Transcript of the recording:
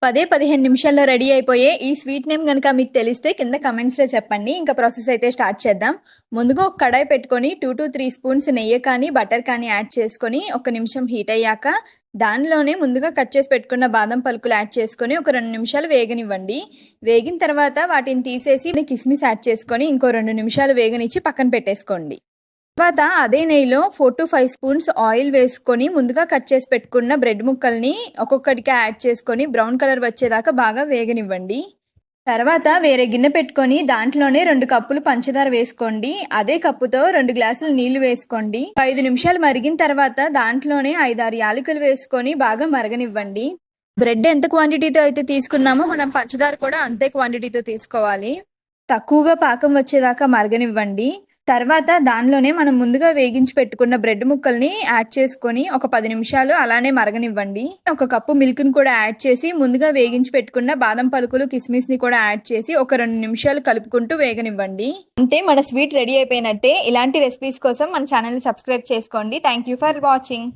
10-15 నిమిషాల్లో రెడీ అయిపోయే ఈ స్వీట్ నేమ్ గనుక మీకు తెలిస్తే కింద కమెంట్స్‌లో చెప్పండి. ఇంకా ప్రాసెస్ అయితే స్టార్ట్ చేద్దాం. ముందుగా ఒక కడాయి పెట్టుకొని 2-3 స్పూన్స్ నెయ్యి కానీ, బటర్ కానీ యాడ్ చేసుకొని ఒక నిమిషం హీట్ అయ్యాక దానిలోనే ముందుగా కట్ చేసి పెట్టుకున్న బాదం పలుకులు యాడ్ చేసుకొని ఒక 2 నిమిషాలు వేగనివ్వండి. వేగిన తర్వాత వాటిని తీసేసి కిస్మిస్ యాడ్ చేసుకొని ఇంకో 2 నిమిషాలు వేగనిచ్చి పక్కన పెట్టేసుకోండి. తర్వాత అదే నెయ్యిలో 4-5 స్పూన్స్ ఆయిల్ వేసుకొని ముందుగా కట్ చేసి పెట్టుకున్న బ్రెడ్ ముక్కల్ని ఒక్కొక్కటిగా యాడ్ చేసుకొని బ్రౌన్ కలర్ వచ్చేదాకా బాగా వేగనివ్వండి. తర్వాత వేరే గిన్నె పెట్టుకొని దాంట్లోనే 2 కప్పులు పంచదార వేసుకోండి. అదే కప్పుతో 2 గ్లాసులు నీళ్లు వేసుకోండి. 5 నిమిషాలు మరిగిన తర్వాత దాంట్లోనే 5-6 యాలకులు వేసుకొని బాగా మరగనివ్వండి. బ్రెడ్ ఎంత క్వాంటిటీతో అయితే తీసుకున్నామో మనం పంచదార కూడా అంతే క్వాంటిటీతో తీసుకోవాలి. తక్కువగా పాకం వచ్చేదాకా మరగనివ్వండి. తర్వాత దానిలోనే మనం ముందుగా వేగించి పెట్టుకున్న బ్రెడ్ ముక్కల్ని యాడ్ చేసుకొని ఒక 10 నిమిషాలు అలానే మరగనివ్వండి. ఒక కప్పు మిల్క్ని కూడా యాడ్ చేసి ముందుగా వేగించి పెట్టుకున్న బాదం పలుకులు కిస్మిస్ని కూడా యాడ్ చేసి ఒక 2 నిమిషాలు కలుపుకుంటూ వేగనివ్వండి. అంతే, మన స్వీట్ రెడీ అయిపోయినట్టే. ఇలాంటి రెసిపీస్ కోసం మన ఛానల్ని సబ్స్క్రైబ్ చేసుకోండి. Thank you for watching.